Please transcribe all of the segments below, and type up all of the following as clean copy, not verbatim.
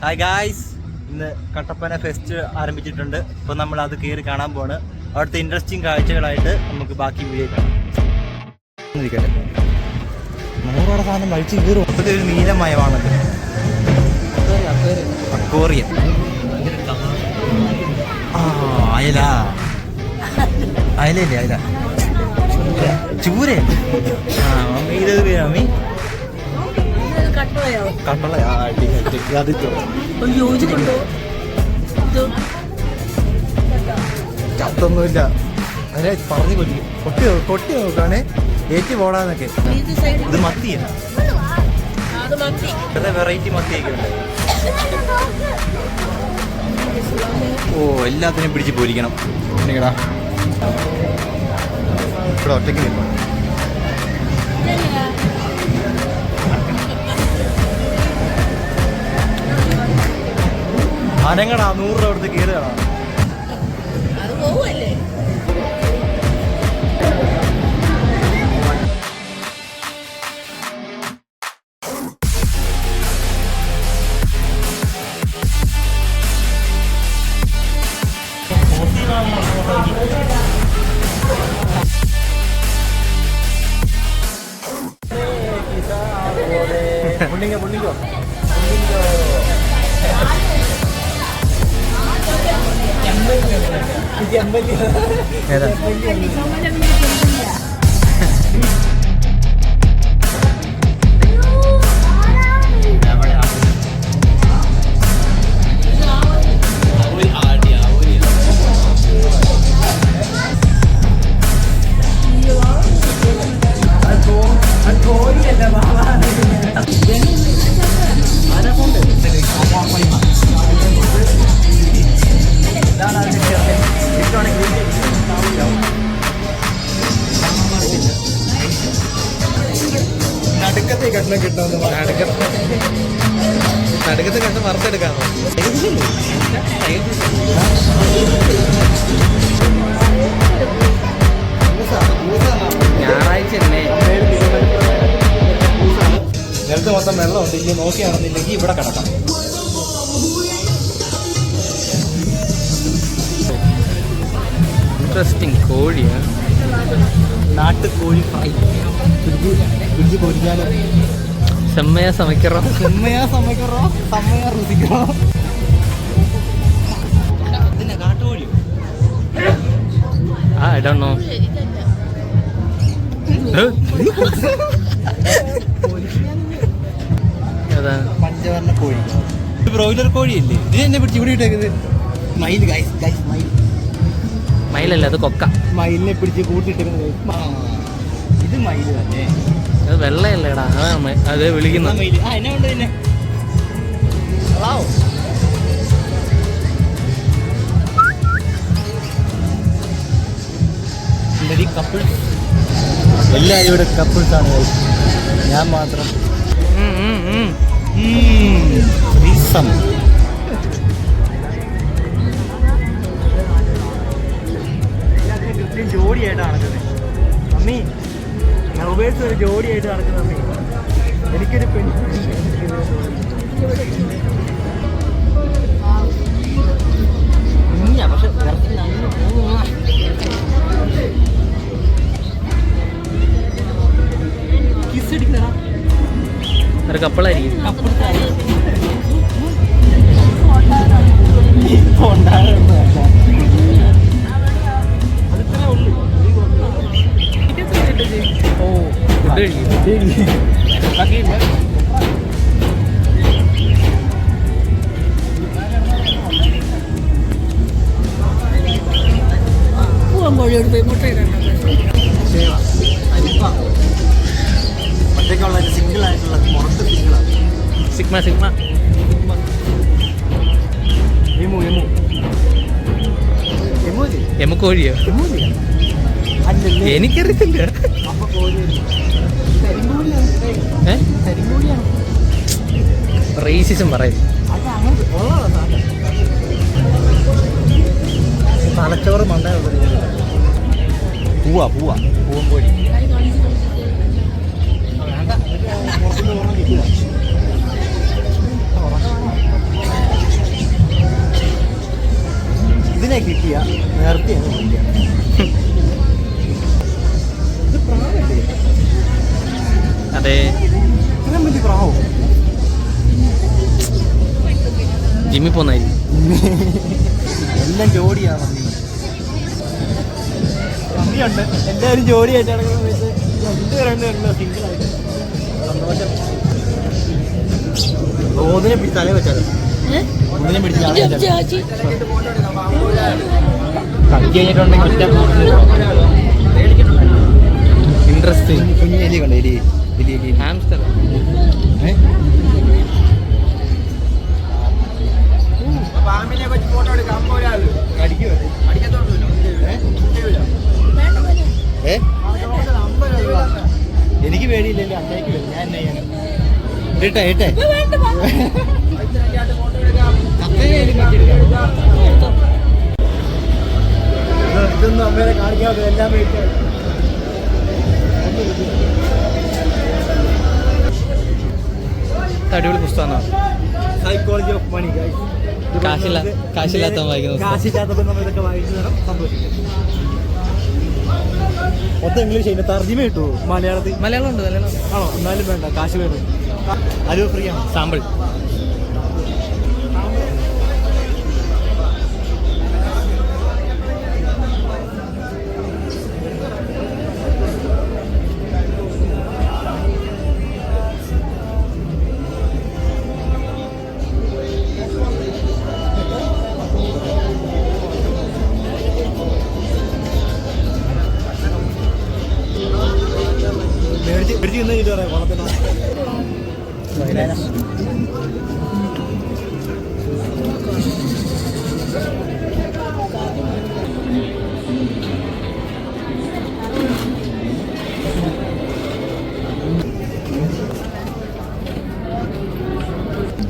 Hi guys, ഇന്ന് Kattappana fest ആരംഭിച്ചിട്ടുണ്ട്. അപ്പോൾ നമ്മൾ അത് കയറി കാണാൻ പോവാണ്. അവിടുത്തെ ഇൻട്രസ്റ്റിംഗ് കാഴ്ചകളായിട്ട് നമുക്ക് ബാക്കി വീഡിയോ കാണാം. നൂറോടെ സാധനം കഴിച്ച് കയറും. ഇപ്പോഴത്തെ ഒരു നീലമയമാണത്. അക്വേറിയം. അയല അയലല്ലേ അയല ചൂരേ. മമ്മി ഇത് മമ്മി ചത്തൊന്നുമില്ല. അതിനെ പറഞ്ഞു കൊട്ടി നോക്കാണ് ഏറ്റി പോടാന്നൊക്കെ. ഇത് മത്തിയല്ല, വെറൈറ്റി മത്തിയൊക്കെ ഉണ്ട്. ഓ, എല്ലാത്തിനെയും പിടിച്ച് പോരിക്കണം. ഇവിടെ ഒറ്റയ്ക്ക് നിൽക്കണം. അനങ്ങടാ, 100 രൂപ കൊടുത്ത് കയറുകയാണോ? പുള്ളിക്കോ ഏതാ നടുക്കത്തെ കഷ്ണം കിട്ടുമെന്ന് നടുക്കത്തെ കഷ്ണം വറുത്തെടുക്കാമോ? ഞായറാഴ്ച നേരത്തെ മൊത്തം വെള്ളമുണ്ട്. ഇനി നോക്കി നടന്നില്ലെങ്കിൽ ഇവിടെ കിടക്കാം. ഇൻട്രസ്റ്റിംഗ് കോഴിയാണ്. നാട്ടുകോഴി ഫ്രൈ. ഫ്രിഡ്ജ് പൊരിക്കാലോ. സെമ്മയാ സമ്മയ്ക്കറോ സമ്മയാ രുചിക്കറോ. കാട്ടുകോഴിയോ? I don't know. പഞ്ചവർണ്ണ കോഴി, ബ്രോയിലർ കോഴിയല്ലേ? ഇത് എന്നെ പിടിച്ച് ഇവിടെ ഇട്ടേക്കുന്നത് മയിൽ. മയിലല്ല, അത് കൊക്ക. മയിലിനെ പിടിച്ച് കൂട്ടിട്ടേക്കുന്നത്. ഇത് മയിൽ തന്നെ. അത് വെള്ളയല്ലേടാ, അത് വിളിക്കുന്ന മയിൽ. എന്നെ കൊണ്ട് തന്നെ കപ്പിൾസ്. എല്ലാവരും ഇവിടെ കപ്പിൾസാണ്. ഞാൻ മാത്രം ജോഡിയായിട്ട് നടക്കുന്നത് മമ്മി. ലവേഴ്സ് ഒരു ജോഡിയായിട്ട് നടക്കുന്ന മമ്മി. എനിക്കൊരു പെണ്ണ് പക്ഷെ കിസ് അടിക്കണ ഒരു കപ്പിളായിരിക്കും. ഒറ്റയ്ക്കുള്ള സിംഗിൾ ആയിട്ടുള്ള പുറത്ത് സിഗ്മ എമുക്കോഴിയോ? എനിക്കറിയത്തില്ല. റേസിസം പറയും. തലച്ചോറ് മണ്ട പൂവൻ കോഴി. പ്രാവിനെ കിട്ടിയ നേരത്തെ ഇത് പ്രാവല്ലേ? അതെ, ഇത്രയും വലിയ പ്രാവോ? ജിമ്മി പോന്നായിരിക്കും. എല്ലാം ജോഡിയാണ്. പന്നിയുണ്ട്, എല്ലാവരും ജോഡിയായിട്ട് നടക്കുന്ന സമയത്ത് രണ്ടുപേരുണ്ടല്ലോ സിംഗിളായിട്ട്. സന്തോഷം. ഒന്നിനെ പിടിച്ച് തലേ വെച്ചാൽ ഒന്നിനെ പിടിച്ച് കളിക്ക് കഴിഞ്ഞിട്ടുണ്ടെങ്കിൽ ഒറ്റ ഇൻട്രസ്റ്റിംഗ്. കുഞ്ഞു എലി കണ്ടോ? എലി എലി എലി ഹാംസ്റ്റർ. പാമ്പിനെ വെച്ച് ഫോട്ടോ എടുക്കാം. എനിക്ക് പേടിയില്ലല്ലോ, അമ്മയ്ക്ക് വരും. ഞാൻ എന്നെ ചെയ്യാൻ ഇട്ടേ ഇട്ടേ ഇതൊന്നും അമ്മേനെ കാണിക്കാതെ എല്ലാം വീട്ടിൽ അടിപൊളി പുസ്തകമാണ്. Psychology of money. കാശില്ലാത്തവൻ വായിക്കുന്ന പുസ്തകം. കാശില്ലാത്തപ്പോൾ നമ്മൾ ഇതൊക്കെ വായിച്ചു തരണം, സന്തോഷിക്കും. മൊത്തം ഇംഗ്ലീഷ് അതിന്റെ തർജ്ജിമ കിട്ടുമോ മലയാളത്തിൽ? മലയാളം ഉണ്ട്, മലയാളം ആണോ? എന്നാലും വേണ്ട, കാശ് വേണം. അത് ഫ്രീ ആണ്. സാമ്പിൾ.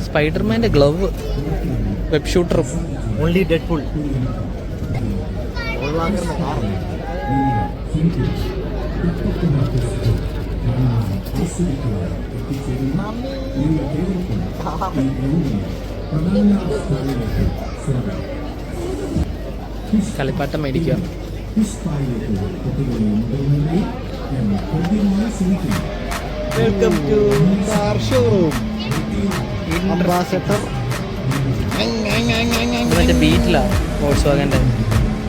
സ്പൈഡർമാൻ്റെ ഗ്ലവ്, വെബ് ഷൂട്ടറും. Only Deadpool. കളിപ്പാട്ടം മേടിക്കുക. Welcome to car showroom. Ambassador മറ്റേ ബീറ്റിലാണ് വോൾക്സ് വാഗൻ്റെ.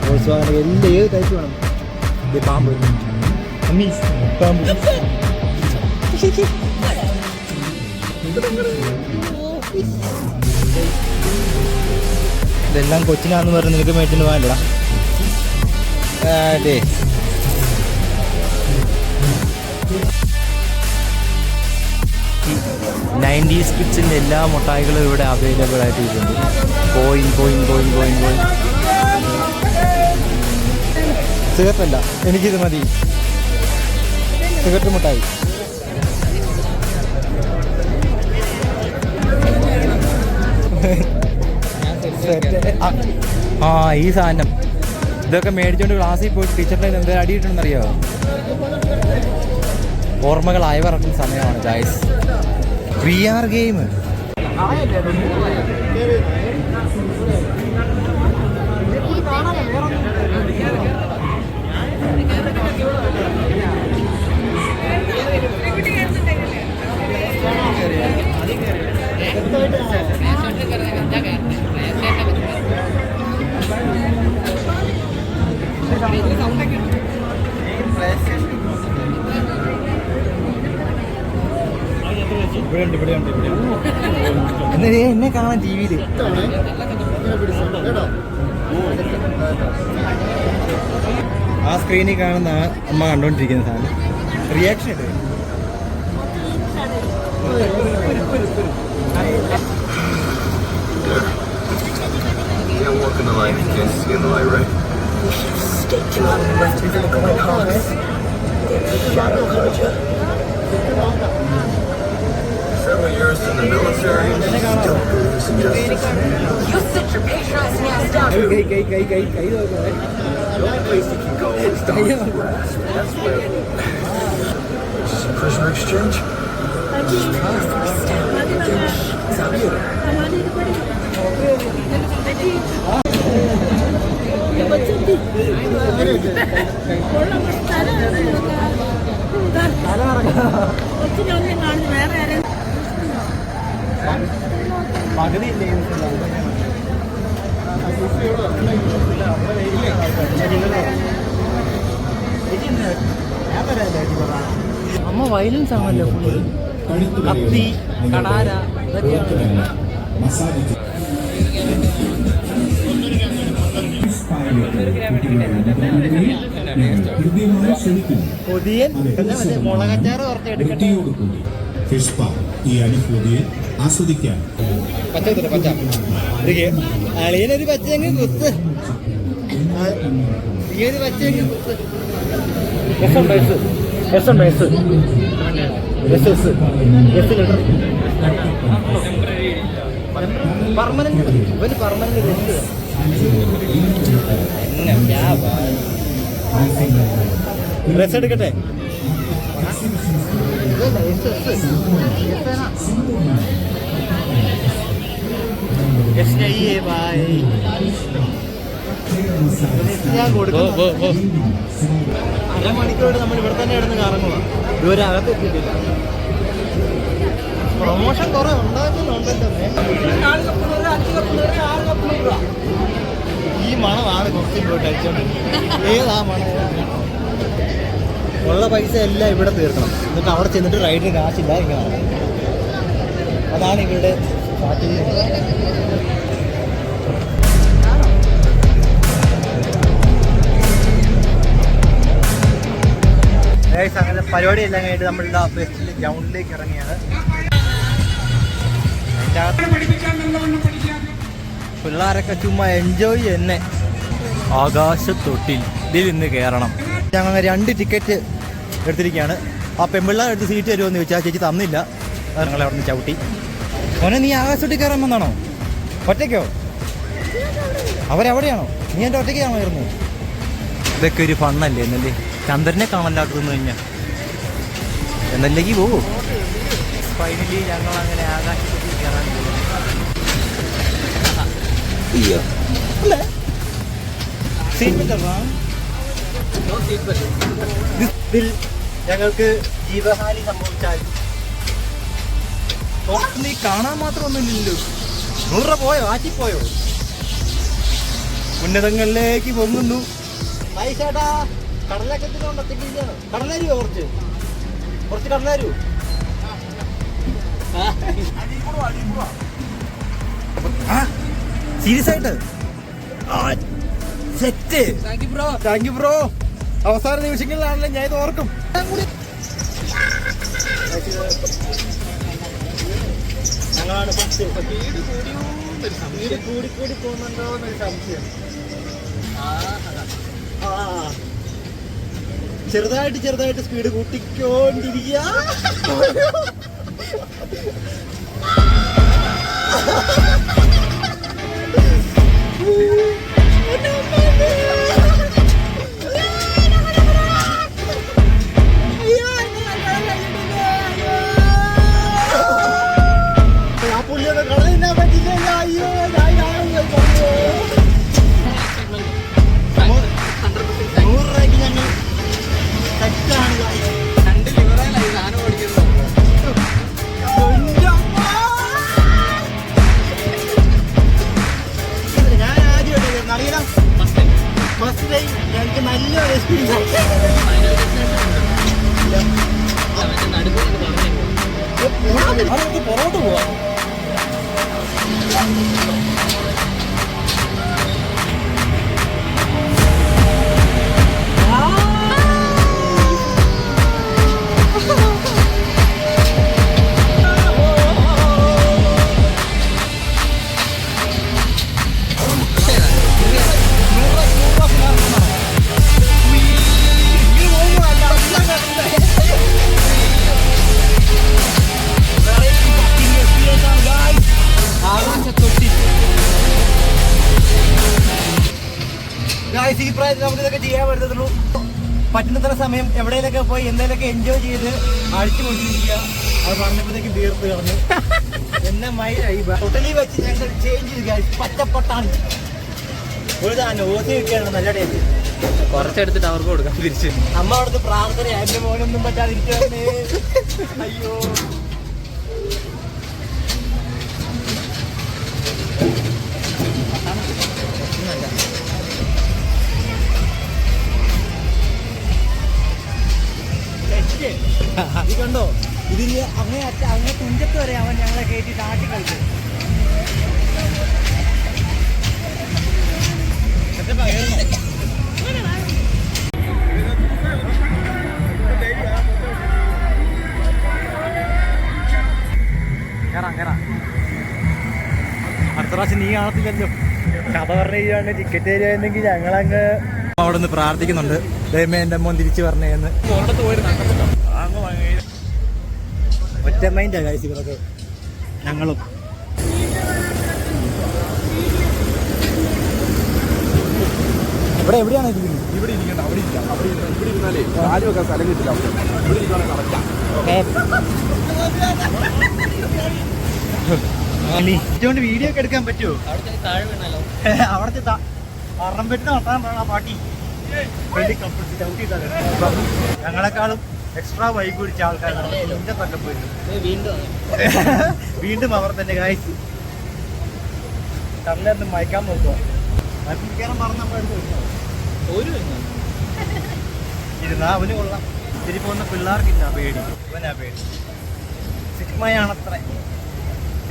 വോൾക്സ് വാഗൻ എല്ലാ ഏത് ടൈപ്പ് വേണം. ഇത് പാമ്പ് പാമ്പ് ഇതെല്ലാം കൊച്ചിനാന്ന് പറഞ്ഞ് നിനക്ക് മേടിച്ചിട്ട് പോകാനില്ലടാ. അതെ, നയൻറ്റീസ് കിഡ്സിൻ്റെ എല്ലാ മുട്ടായികളും ഇവിടെ അവൈലബിൾ ആയിട്ടുണ്ട്. കോയിൻ. സിഗരറ്റ് അല്ല, എനിക്കിത് മതി. സിഗരറ്റ് മുട്ടായി. ആ ഈ സാധനം ഇതൊക്കെ മേടിച്ചോണ്ട് ക്ലാസ്സിൽ പോയിട്ട് ടീച്ചറിൻ്റെ എന്തെങ്കിലും അടിയിട്ടുണ്ടെന്നറിയാമോ? ഓർമ്മകൾ അയവിറക്കുന്ന സമയമാണ് ഗൈസ്. VR game. എന്നെ കാണാൻ TV-യിൽ ആ സ്ക്രീനിൽ കാണുന്ന അമ്മ കണ്ടോണ്ടിരിക്കുന്ന സാധനം റിയാക്ഷൻ ഇട്ട് Can't walk in the light if you can't see in the light, right? Stay tuned on the left of the going hawks. There's a shadow behind you. 7 years in the military, still believes in justice. You sit your patronizing ass down. The only place you can go is Don's grasp. That's where. Is this a prisoner exchange? പകുതി അമ്മ violence ആണല്ലോ full. കത്തി കടാര ഇതൊക്കെയാണ്. കൊതിയൻ മുളകച്ചാറ് കുറച്ച് എടുക്കട്ടെ. Fish പാ ഈ അനുഭൂതിയെ ആസ്വദിക്കാൻ അളിയനൊരു പച്ചങ്ങ് കുത്ത്, ഈ ഒരു പച്ചങ്ങ് കുത്ത്. പെർമനന്റ് ഇവന് പെർമനന്റ് ഡ്രസ് എടുക്കട്ടെ. ഞാൻ കൊടുക്കും. അരമണിക്കൂർ നമ്മൾ ഇവിടെ തന്നെ ഇടുന്ന് കറങ്ങുക, ഇതുവരെ അകത്ത് എത്തിയിട്ടില്ല. പ്രൊമോഷൻ കുറെ ഉണ്ടാക്കുന്നുണ്ടല്ലോ. ഈ മണമാണ് കുറച്ചും പോയിട്ട് അടിച്ചോണ്ട്. ഏതാ മണം? ഉള്ള പൈസ എല്ലാം ഇവിടെ തീർക്കണം, എന്നിട്ട് അവിടെ ചെന്നിട്ട് റൈഡിന് കാശില്ല ഇങ്ങനെ. അതാണ് ഇവരുടെ സ്ട്രാറ്റജി. അങ്ങനെ പരിപാടി എല്ലാം കഴിഞ്ഞിട്ട് നമ്മൾ ഫെസ്റ്റിൽ ഗ്രൗണ്ടിലേക്ക് ഇറങ്ങിയാണ്. പിള്ളേരൊക്കെ ചുമ്മാ എൻജോയ് തന്നെ. ആകാശത്തൊട്ടിൽ ഇതിൽ നിന്ന് കയറണം. ഞങ്ങൾ 2 ടിക്കറ്റ് എടുത്തിരിക്കുകയാണ്. ആ പെൺപിള്ളേർ എടുത്ത് സീറ്റ് തരുമെന്ന് ചോദിച്ചാൽ ചേച്ചി തന്നില്ല. ഞങ്ങളെ അവിടെ നിന്ന് ചവിട്ടി. മോനെ, നീ ആകാശത്തൊട്ടിൽ കയറാൻ വന്നാണോ? ഒറ്റയ്ക്കോ? അവരവിടെയാണോ? നീ എൻ്റെ ഒറ്റയ്ക്കാണോ കയറുന്നത്? ഇതൊക്കെ ഒരു ഫണ്ണല്ലേ എന്നല്ലേ? ചന്ദ്രനെ കാണല്ലാത്തതെന്ന് കഴിഞ്ഞാൽ എന്നല്ലേക്ക് പോവോ? ഫൈനലി ഞങ്ങൾ അങ്ങനെ ആകാശത്തൊട്ടിൽ കയറാൻ ഞങ്ങൾക്ക് ജീവഹാനി സംഭവിച്ചാൽ നീ കാണാൻ മാത്രമൊന്നുമില്ലല്ലോ. 100 രൂപ പോയോ? ആറ്റിപ്പോയോ? ഉന്നതങ്ങളിലേക്ക് പൊങ്ങുന്നു. ചേട്ടാ, കടലൊക്കെ കടലരുവോ? കുറച്ച് കടലരു. സീരിയസ് ആയിട്ട് സെറ്റ്. Thank you bro. അവസാന നിമിഷങ്ങളിലാണല്ലോ ഞാൻ ഇത് ഓർക്കും. ഞങ്ങളാണ് കൂടി പോകുന്നുണ്ടോ എന്നൊരു സംശയം. ചെറുതായിട്ട് സ്പീഡ് കൂട്ടിക്കൊണ്ടിരിക്കുക. ആ പുള്ളിയൊക്കെ കളഞ്ഞാൽ പറ്റില്ല. അയ്യോ, ഞങ്ങൾക്ക് നല്ലൊരു എക്സ്പീരിയൻസ്. പുറകോട്ട് പോവാം. ഈ പ്രായത്തിൽ നമുക്ക് ഇതൊക്കെ ചെയ്യാൻ പറ്റത്തുള്ളൂ. പറ്റുന്നത്ര സമയം എവിടെയൊക്കെ പോയി എന്തെങ്കിലുമൊക്കെ എൻജോയ് ചെയ്ത് അടിച്ചു കൊണ്ടിരിക്കുക. അത് പറഞ്ഞപ്പോഴത്തേക്ക് തീർത്ത് കളഞ്ഞു. എന്നെ മൈലായി ടോട്ടലി വെച്ച് ഞങ്ങൾ ചേഞ്ച് ചെയ്ത് പച്ചപ്പൊട്ടാണ്. ഒരു ഓസി കിട്ടിയാണ് നല്ല ടേസ്റ്റ്. കുറച്ചെടുത്തിട്ട് അവർക്ക് കൊടുക്കാം തിരിച്ച്. അമ്മ അവിടുത്തെ പ്രാർത്ഥന എന്റെ മോനൊന്നും പറ്റാതിരിക്കണേ. അയ്യോ ഇത് കണ്ടോ, ഇതിന് അങ്ങനെ തുഞ്ചത്ത് വരെ അവൻ ഞങ്ങളെ കയറ്റി താട്ടി കളിച്ചു. അടുത്ത പ്രാവശ്യം നീ കാണത്തില്ലല്ലോ. കഥ പറഞ്ഞു കഴിയുകയാണ് ടിക്കറ്റ് തരുവായിരുന്നെങ്കിൽ ഞങ്ങളങ്ങ് അവിടെ നിന്ന് പ്രാർത്ഥിക്കുന്നുണ്ട്, ദൈവമേ എൻ്റെ മോൻ തിരിച്ചു പറഞ്ഞേന്ന്. ഒറ്റ മൈൻഡാ ഗൈസ് ഇവരൊക്കെ. ഞങ്ങളും എവിടെയാണ് ഇരിക്കുന്നത്? ഇവിടെ ഇരിക്കണ്ട, അവിടെ ഇരിക്കാം. അവിടെ ഇരുന്നാലേ കാല് വെക്കാൻ സ്ഥലം കിട്ടില്ല. ഇവിടെ ഇരിക്കുകയാണെങ്കിൽ നടക്കാം. ഇതുകൊണ്ട് വീഡിയോ ഒക്കെ എടുക്കാൻ പറ്റുമോ? താഴെ വീണല്ലോ. അവിടുത്തെ അറം പറ്റുന്ന വർത്താനം പറയണ പാട്ടി ഞങ്ങളെക്കാളും എക്സ്ട്രാ വൈബ് പിടിച്ച ആൾക്കാരാണ് എന്റെ തന്നെ പോയിട്ട്. വീണ്ടും അവർ തന്നെ കായ്ച്ചു കണ്ണിന്ന് മയക്കാൻ നോക്കുക. മയപ്പിക്കാനും പറഞ്ഞ ഇരുന്നാ അവന് കൊള്ളാം. ഇതിരി പോകുന്ന പിള്ളേർക്കില്ല പേടി, ഇവനാ പേടി. സിഗ്മയാണത്ര.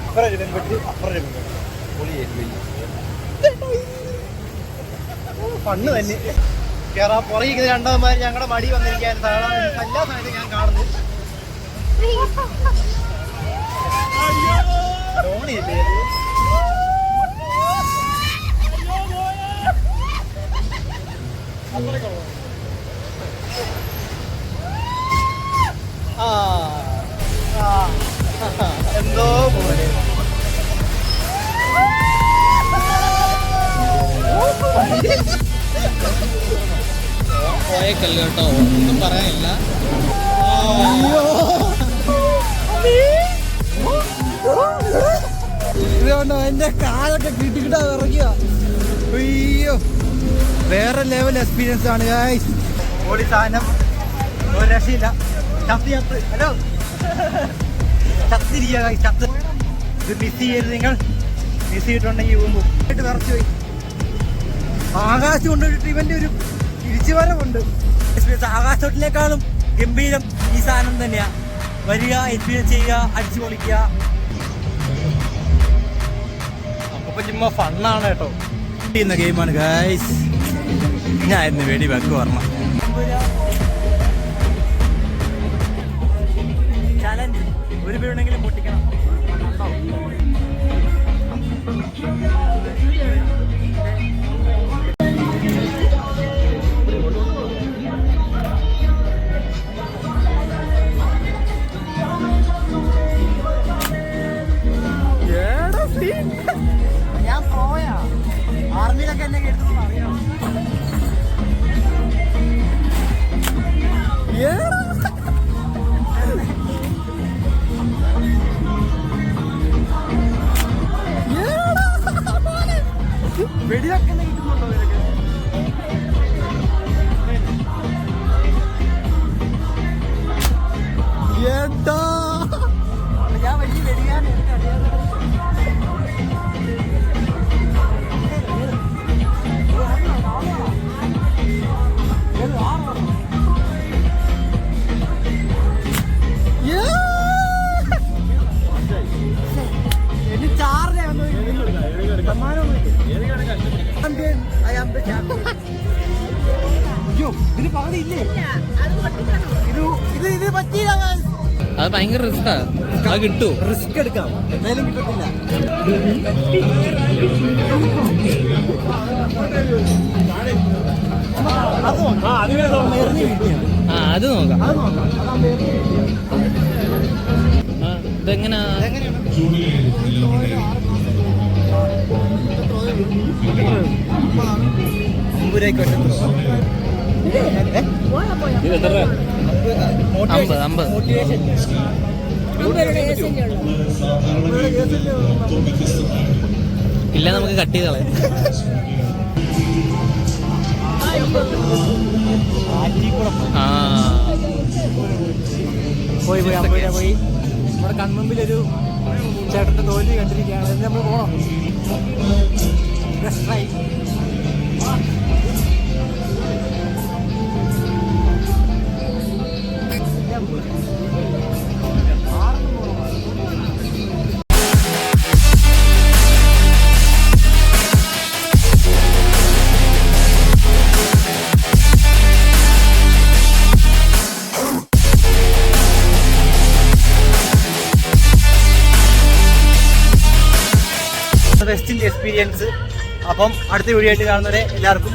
അപ്പുറം രൂപം പെട്ട് അപ്പുറം രൂപം പെട്ട് പണ്ണ് തന്നെ കേറാ. പുറകെ രണ്ടാമന്മാർ ഞങ്ങളുടെ മടി വന്നിരിക്കാൻ സാധാരണ എല്ലാ സമയത്തും ഞാൻ കാണുന്നു. ധോണിയല്ലേ എന്തോ പോലെ പോയേക്കല്ല കേട്ടോ, ഒന്നും പറയാനില്ല. ഇതുകൊണ്ടോ എന്റെ കാലൊക്കെ കിട്ടിക്കിട്ടാ ഇറങ്ങിയ. അയ്യോ വേറെ ലെവൽ എക്സ്പീരിയൻസ് ആണ് ഗൈസ്. ഓടി സാധനം ഒരു രക്ഷയില്ല. ചത്ത് ഹലോ ചത്തിരിക്കുക ഗൈസ്, ചത്ത്. ഇത് മിസ് ചെയ്യരുത് നിങ്ങൾ. മിസ് ചെയ്തിട്ടുണ്ടെങ്കിൽ മുമ്പായിട്ട് വിറച്ചു പോയി. ആകാശം കൊണ്ടിട്ട് ഇവന്റെ ഒരു തിരിച്ചുവരവുണ്ട്. ആകാശത്തിനേക്കാളും ഗംഭീരം ഈ സാധനം തന്നെയാ. വരിക, എക്സ്പീരിയൻസ് ചെയ്യുക, അടിച്ചു പൊളിക്കുക. അപ്പൊ ചുമ്മാ ഫണ്ണാണ് കേട്ടോ. ചെയ്യുന്ന ഗെയിമാണ് ഗൈസ്. ഞാൻ ഇന്ന് വെടി വെക്ക് ഓർമ്മ. ചലഞ്ച് ഒരു വീണെങ്കിലും പൊട്ടിക്കണം. ഞാൻ പോയാ ആർമിയിലൊക്കെ എന്നെ കേട്ടു അറിയാം. വെടിയൊക്കെ കിട്ടുന്നുണ്ടോ ഇതൊക്കെ? എന്താ ഞാൻ വലിയ വെടിയാൻ ഇതിന് പകുതിയില്ലേ? ഇത് പറ്റിയില്ല. അത് ഭയങ്കര റിസ്ക്കാ. അത് കിട്ടൂ. റിസ്ക് എടുക്കാം, എന്തായാലും കിട്ടത്തില്ല. അത് നോക്കാം. ഇതെങ്ങനാ? മോട്ടിവേഷൻ ഇല്ല, നമുക്ക് കട്ട് ചെയ്ത് കളയാം. ആ പോയി പോയി നമ്മുടെ കൺമുമ്പിലൊരു ചേട്ടൻ്റെ തോൽവി കണ്ടിരിക്കുകയാണ്. അതിന് നമ്മൾ പോകണം. West Indies experience. അപ്പം അടുത്ത വീഡിയോ ആയിട്ട് കാണുന്നവരെ എല്ലാവർക്കും